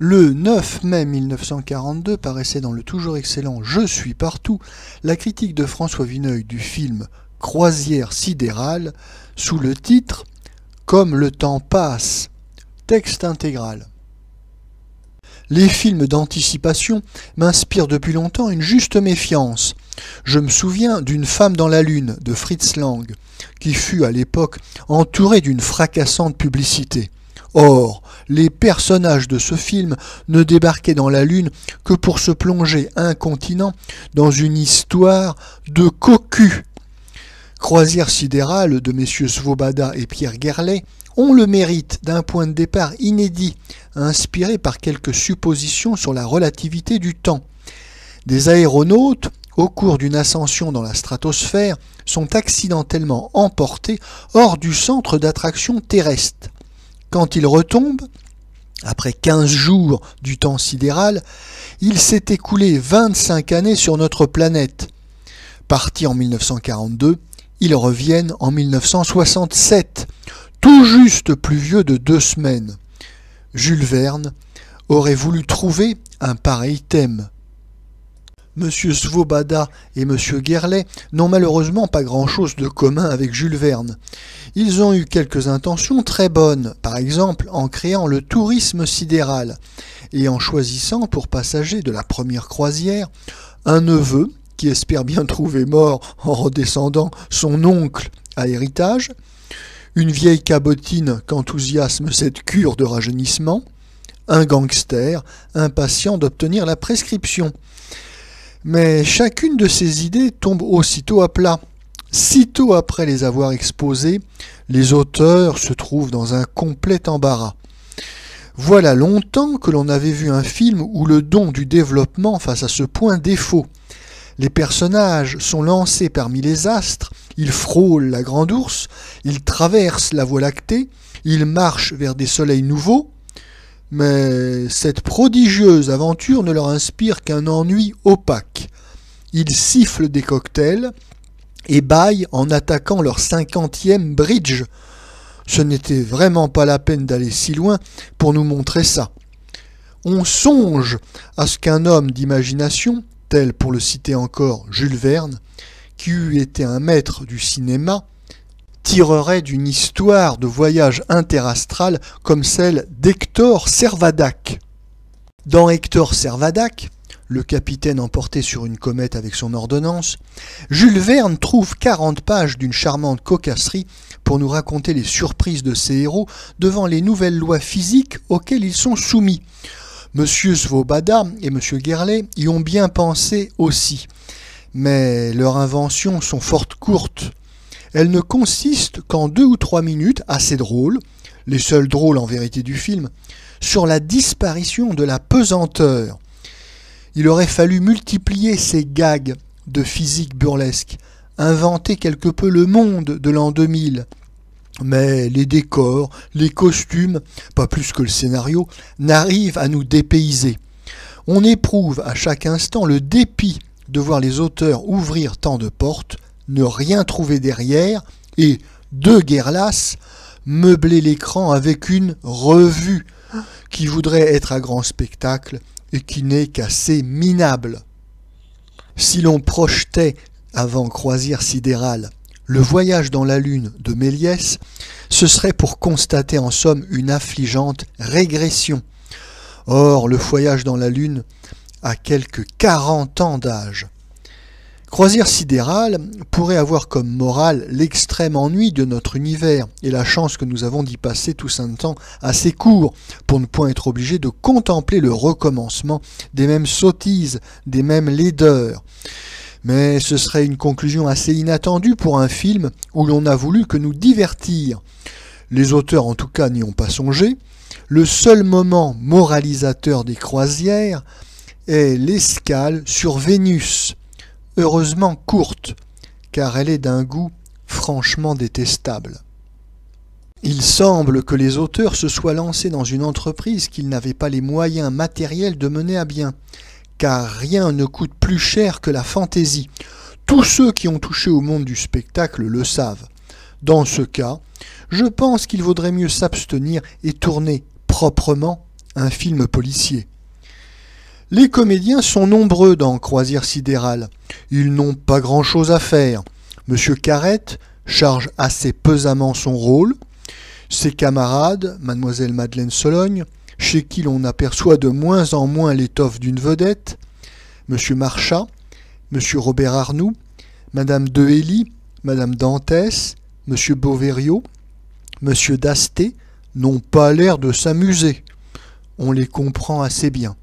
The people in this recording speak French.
Le 9 mai 1942 paraissait dans le toujours excellent Je suis partout la critique de François Vineuil du film Croisière sidérale sous le titre Comme le temps passe, texte intégral. Les films d'anticipation m'inspirent depuis longtemps une juste méfiance. Je me souviens d'Une femme dans la lune de Fritz Lang, qui fut à l'époque entouré d'une fracassante publicité. Or, les personnages de ce film ne débarquaient dans la Lune que pour se plonger incontinent dans une histoire de cocu. Croisière sidérale de messieurs Svoboda et Pierre Gerlet ont le mérite d'un point de départ inédit, inspiré par quelques suppositions sur la relativité du temps. Des aéronautes, au cours d'une ascension dans la stratosphère, sont accidentellement emportés hors du centre d'attraction terrestre. Quand ils retombent, après 15 jours du temps sidéral, il s'est écoulé 25 années sur notre planète. Partis en 1942, ils reviennent en 1967, tout juste plus vieux de 2 semaines. Jules Verne aurait voulu trouver un pareil thème. Monsieur Svoboda et Monsieur Gerlet n'ont malheureusement pas grand-chose de commun avec Jules Verne. Ils ont eu quelques intentions très bonnes, par exemple en créant le tourisme sidéral et en choisissant pour passager de la première croisière un neveu qui espère bien trouver mort en redescendant son oncle à héritage, une vieille cabotine qu'enthousiasme cette cure de rajeunissement, un gangster impatient d'obtenir la prescription. Mais chacune de ces idées tombe aussitôt à plat. Sitôt après les avoir exposées, les auteurs se trouvent dans un complet embarras. Voilà longtemps que l'on avait vu un film où le don du développement fasse à ce point défaut. Les personnages sont lancés parmi les astres, ils frôlent la grande ours, ils traversent la Voie lactée, ils marchent vers des soleils nouveaux, mais cette prodigieuse aventure ne leur inspire qu'un ennui opaque. Ils sifflent des cocktails et bâillent en attaquant leur 50e bridge. Ce n'était vraiment pas la peine d'aller si loin pour nous montrer ça. On songe à ce qu'un homme d'imagination, tel pour le citer encore Jules Verne, qui eût été un maître du cinéma, tirerait d'une histoire de voyage interastral comme celle d'Hector Servadac. Dans Hector Servadac, le capitaine emporté sur une comète avec son ordonnance, Jules Verne trouve 40 pages d'une charmante cocasserie pour nous raconter les surprises de ses héros devant les nouvelles lois physiques auxquelles ils sont soumis. Monsieur Svoboda et Monsieur Gerlet y ont bien pensé aussi, mais leurs inventions sont fort courtes. Elles ne consistent qu'en 2 ou 3 minutes, assez drôles, les seuls drôles en vérité du film, sur la disparition de la pesanteur. Il aurait fallu multiplier ces gags de physique burlesque, inventer quelque peu le monde de l'an 2000. Mais les décors, les costumes, pas plus que le scénario, n'arrivent à nous dépayser. On éprouve à chaque instant le dépit de voir les auteurs ouvrir tant de portes, ne rien trouver derrière et, de guerre lasse, meubler l'écran avec une revue qui voudrait être à grand spectacle et qui n'est qu'assez minable. Si l'on projetait, avant Croisière sidérale, le voyage dans la Lune de Méliès, ce serait pour constater en somme une affligeante régression. Or, le voyage dans la Lune a quelque 40 ans d'âge. Croisière sidérale pourrait avoir comme morale l'extrême ennui de notre univers et la chance que nous avons d'y passer tout un temps assez court pour ne point être obligés de contempler le recommencement des mêmes sottises, des mêmes laideurs. Mais ce serait une conclusion assez inattendue pour un film où l'on a voulu que nous divertir. Les auteurs en tout cas n'y ont pas songé. Le seul moment moralisateur des croisières est l'escale sur Vénus. Heureusement courte, car elle est d'un goût franchement détestable. Il semble que les auteurs se soient lancés dans une entreprise qu'ils n'avaient pas les moyens matériels de mener à bien, car rien ne coûte plus cher que la fantaisie. Tous ceux qui ont touché au monde du spectacle le savent. Dans ce cas, je pense qu'il vaudrait mieux s'abstenir et tourner proprement un film policier. Les comédiens sont nombreux dans Croisière sidérale. Ils n'ont pas grand-chose à faire. Monsieur Carrette charge assez pesamment son rôle. Ses camarades, Mademoiselle Madeleine Sologne, chez qui l'on aperçoit de moins en moins l'étoffe d'une vedette, Monsieur Marchas, Monsieur Robert Arnoux, Madame Dehély, Madame Dantès, Monsieur Boverio, Monsieur Dasté n'ont pas l'air de s'amuser. On les comprend assez bien.